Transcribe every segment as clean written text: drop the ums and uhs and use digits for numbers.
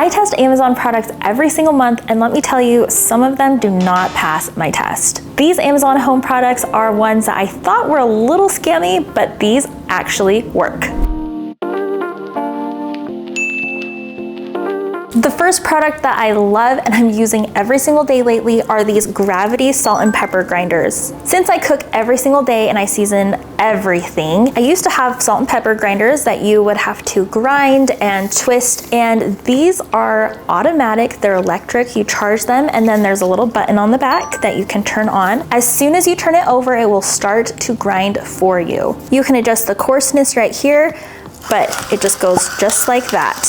I test Amazon products every single month, and let me tell you, some of them do not pass my test. These Amazon home products are ones that I thought were a little scammy, but these actually work. The first product that I love and I'm using every single day lately are these Gravity salt and pepper grinders. Since I cook every single day and I season everything, I used to have salt and pepper grinders that you would have to grind and twist, and these are automatic, they're electric, you charge them, and then there's a little button on the back that you can turn on. As soon as you turn it over, it will start to grind for you. You can adjust the coarseness right here, but it just goes just like that.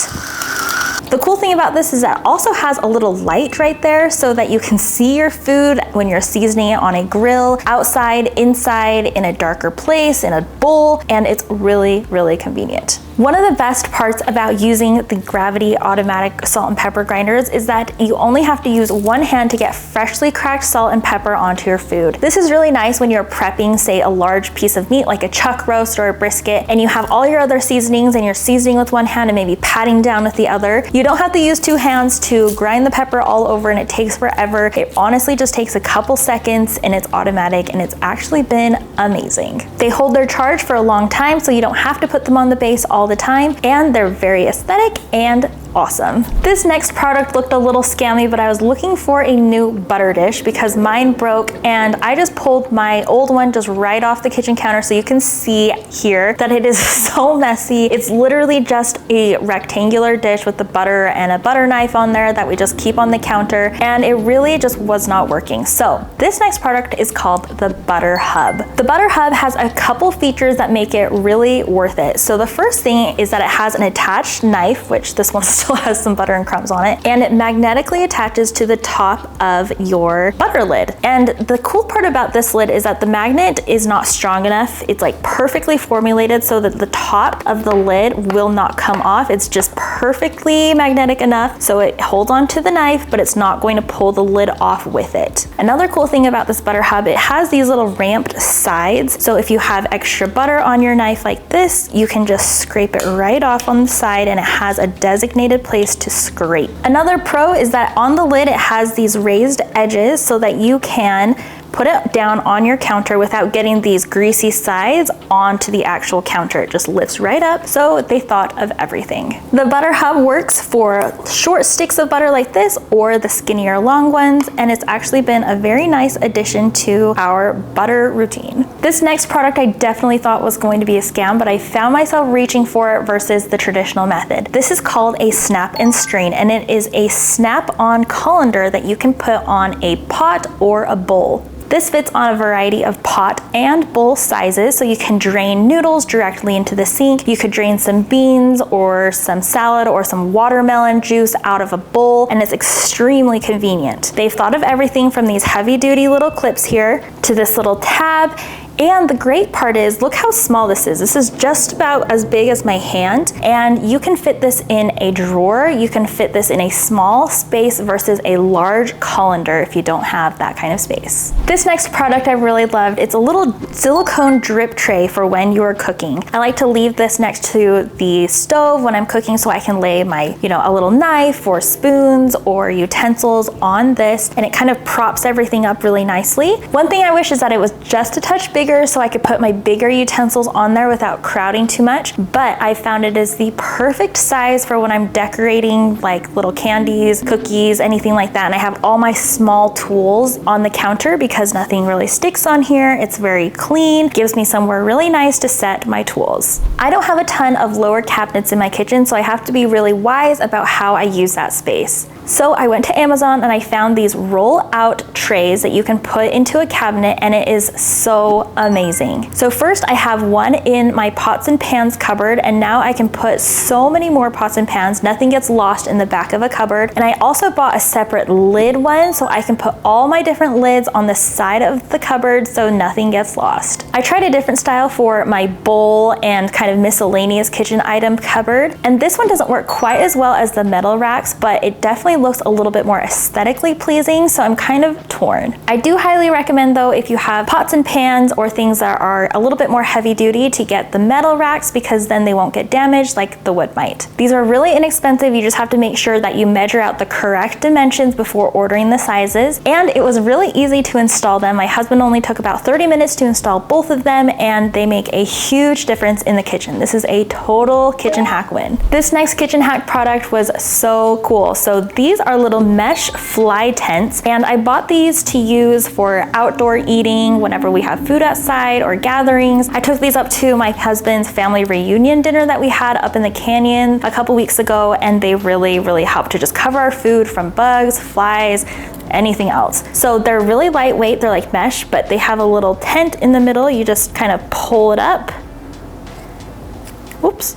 The cool thing about this is that it also has a little light right there so that you can see your food when you're seasoning it on a grill, outside, inside, in a darker place, in a bowl, and it's really, really convenient. One of the best parts about using the Gravity automatic salt and pepper grinders is that you only have to use one hand to get freshly cracked salt and pepper onto your food. This is really nice when you're prepping, say, a large piece of meat like a chuck roast or a brisket, and you have all your other seasonings and you're seasoning with one hand and maybe patting down with the other. You don't have to use two hands to grind the pepper all over, and it takes forever. It honestly just takes a couple seconds, and it's automatic, and it's actually been amazing. They hold their charge for a long time, so you don't have to put them on the base all the time, and they're very aesthetic and awesome. This next product looked a little scammy, but I was looking for a new butter dish because mine broke, and I just pulled my old one just right off the kitchen counter, so you can see here that it is so messy. It's literally just a rectangular dish with the butter and a butter knife on there that we just keep on the counter, and it really just was not working. So this next product is called the Butter Hub. The Butter Hub has a couple features that make it really worth it. So the first thing is that it has an attached knife, which this one still has some butter and crumbs on it, and it magnetically attaches to the top of your butter lid. And the cool part about this lid is that the magnet is not strong enough. It's like perfectly formulated so that the top of the lid will not come off. It's just perfectly magnetic enough so it holds on to the knife, but it's not going to pull the lid off with it. Another cool thing about this Butter Hub, it has these little ramped sides. So if you have extra butter on your knife like this, you can just scrape it right off on the side, and it has a designated place to scrape. Another pro is that on the lid, it has these raised edges so that you can put it down on your counter without getting these greasy sides onto the actual counter. It just lifts right up, so they thought of everything. The Butter Hub works for short sticks of butter like this or the skinnier long ones, and it's actually been a very nice addition to our butter routine. This next product I definitely thought was going to be a scam, but I found myself reaching for it versus the traditional method. This is called a snap and strain, and it is a snap-on colander that you can put on a pot or a bowl. This fits on a variety of pot and bowl sizes, so you can drain noodles directly into the sink. You could drain some beans or some salad or some watermelon juice out of a bowl, and it's extremely convenient. They've thought of everything from these heavy-duty little clips here to this little tab. And the great part is, look how small this is. This is just about as big as my hand, and you can fit this in a drawer. You can fit this in a small space versus a large colander if you don't have that kind of space. This next product I really loved. It's a little silicone drip tray for when you're cooking. I like to leave this next to the stove when I'm cooking so I can lay my, a little knife or spoons or utensils on this, and it kind of props everything up really nicely. One thing I wish is that it was just a touch bigger so I could put my bigger utensils on there without crowding too much, but I found it is the perfect size for when I'm decorating like little candies, cookies, anything like that. And I have all my small tools on the counter because nothing really sticks on here. It's very clean, gives me somewhere really nice to set my tools. I don't have a ton of lower cabinets in my kitchen, so I have to be really wise about how I use that space. So I went to Amazon and I found these roll out trays that you can put into a cabinet, and it is so amazing. So first I have one in my pots and pans cupboard, and now I can put so many more pots and pans. Nothing gets lost in the back of a cupboard. And I also bought a separate lid one so I can put all my different lids on the side of the cupboard so nothing gets lost. I tried a different style for my bowl and kind of miscellaneous kitchen item cupboard, and this one doesn't work quite as well as the metal racks, but it definitely looks a little bit more aesthetically pleasing, so I'm kind of torn. I do highly recommend though, if you have pots and pans or things that are a little bit more heavy duty to get the metal racks, because then they won't get damaged like the wood might. These are really inexpensive. You just have to make sure that you measure out the correct dimensions before ordering the sizes. And it was really easy to install them. My husband only took about 30 minutes to install both of them, and they make a huge difference in the kitchen. This is a total kitchen hack win. This next kitchen hack product was so cool. So these are little mesh fly tents, and I bought these to use for outdoor eating whenever we have food outside or gatherings. I took these up to my husband's family reunion dinner that we had up in the canyon a couple weeks ago, and they really help to just cover our food from bugs, flies, anything else. So they're really lightweight, they're like mesh, but they have a little tent in the middle. You just kind of pull it up, whoops,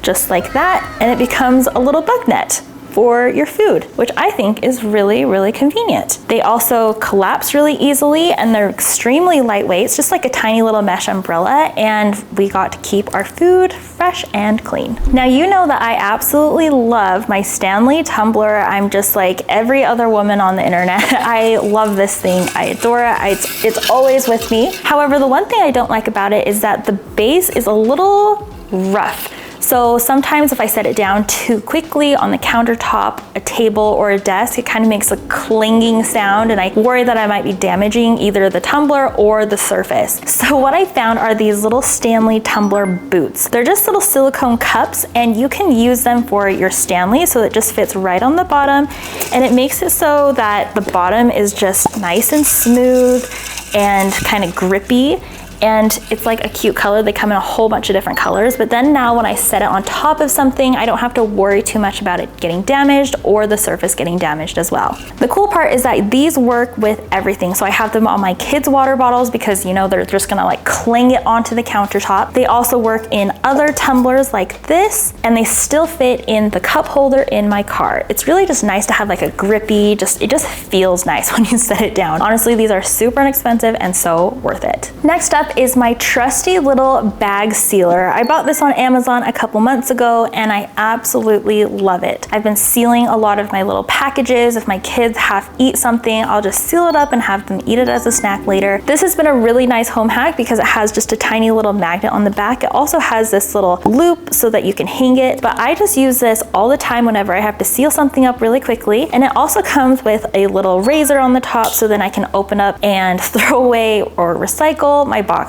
just like that, and it becomes a little bug net for your food, which I think is really convenient. They also collapse really easily, and they're extremely lightweight. It's just like a tiny little mesh umbrella, and we got to keep our food fresh and clean. Now, you know that I absolutely love my Stanley tumbler. I'm just like every other woman on the internet. I love this thing. I adore it. It's always with me. However, the one thing I don't like about it is that the base is a little rough. So sometimes if I set it down too quickly on the countertop, a table, or a desk, it kind of makes a clanging sound, and I worry that I might be damaging either the tumbler or the surface. So what I found are these little Stanley tumbler boots. They're just little silicone cups, and you can use them for your Stanley, so it just fits right on the bottom, and it makes it so that the bottom is just nice and smooth and kind of grippy. And it's like a cute color. They come in a whole bunch of different colors, but then now when I set it on top of something, I don't have to worry too much about it getting damaged or the surface getting damaged as well. The cool part is that these work with everything. So I have them on my kids' water bottles because, you know, they're just gonna like cling it onto the countertop. They also work in other tumblers like this, and they still fit in the cup holder in my car. It's really just nice to have like a grippy, it just feels nice when you set it down. Honestly, these are super inexpensive and so worth it. Next up is my trusty little bag sealer. I bought this on Amazon a couple months ago, and I absolutely love it. I've been sealing a lot of my little packages. If my kids eat something, I'll just seal it up and have them eat it as a snack later. This has been a really nice home hack because it has just a tiny little magnet on the back. It also has this little loop so that you can hang it, but I just use this all the time whenever I have to seal something up really quickly. And it also comes with a little razor on the top, so then I can open up and throw away or recycle my boxes.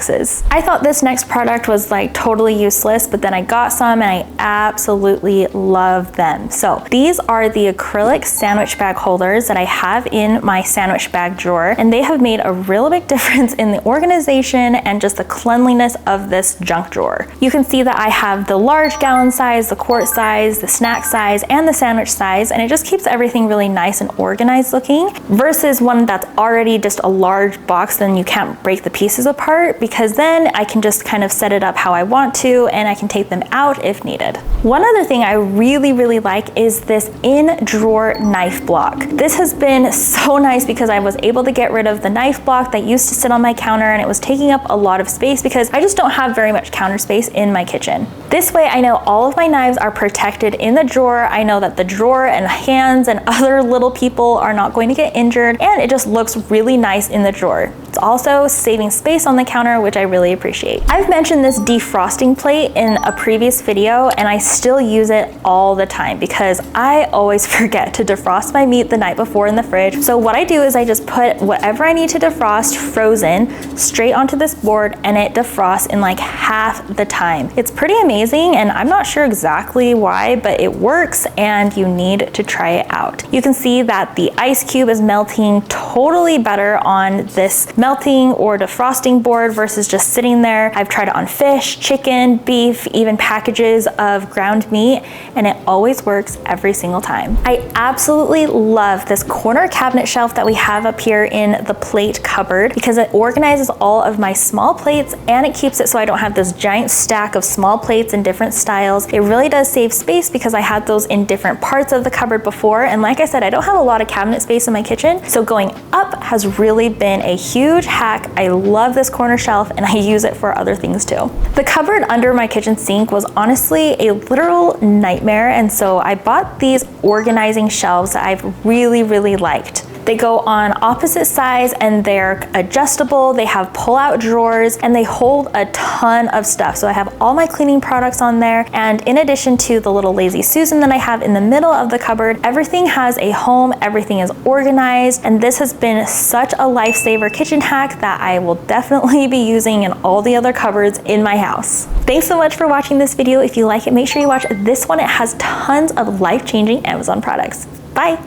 I thought this next product was like totally useless, but then I got some and I absolutely love them. So these are the acrylic sandwich bag holders that I have in my sandwich bag drawer, and they have made a real big difference in the organization and just the cleanliness of this junk drawer. You can see that I have the large gallon size, the quart size, the snack size, and the sandwich size, and it just keeps everything really nice and organized looking, versus one that's already just a large box, then you can't break the pieces apart, because then I can just kind of set it up how I want to, and I can take them out if needed. One other thing I really like is this in-drawer knife block. This has been so nice because I was able to get rid of the knife block that used to sit on my counter, and it was taking up a lot of space because I just don't have very much counter space in my kitchen. This way I know all of my knives are protected in the drawer. I know that the drawer and hands and other little people are not going to get injured, and it just looks really nice in the drawer. It's also saving space on the counter, which I really appreciate. I've mentioned this defrosting plate in a previous video, and I still use it all the time because I always forget to defrost my meat the night before in the fridge. So what I do is I just put whatever I need to defrost frozen straight onto this board, and it defrosts in like half the time. It's pretty amazing, and I'm not sure exactly why, but it works, and you need to try it out. You can see that the ice cube is melting totally better on this melting or defrosting board versus just sitting there. I've tried it on fish, chicken, beef, even packages of ground meat, and it always works every single time. I absolutely love this corner cabinet shelf that we have up here in the plate cupboard because it organizes all of my small plates, and it keeps it so I don't have this giant stack of small plates in different styles. It really does save space because I had those in different parts of the cupboard before, and like I said, I don't have a lot of cabinet space in my kitchen, so going up has really been a huge hack. I love this corner shelf, and I use it for other things too. The cupboard under my kitchen sink was honestly a literal nightmare, and so I bought these organizing shelves that I've really liked. They go on opposite sides and they're adjustable. They have pull-out drawers and they hold a ton of stuff. So I have all my cleaning products on there. And in addition to the little Lazy Susan that I have in the middle of the cupboard, everything has a home, everything is organized. And this has been such a lifesaver kitchen hack that I will definitely be using in all the other cupboards in my house. Thanks so much for watching this video. If you like it, make sure you watch this one. It has tons of life-changing Amazon products. Bye.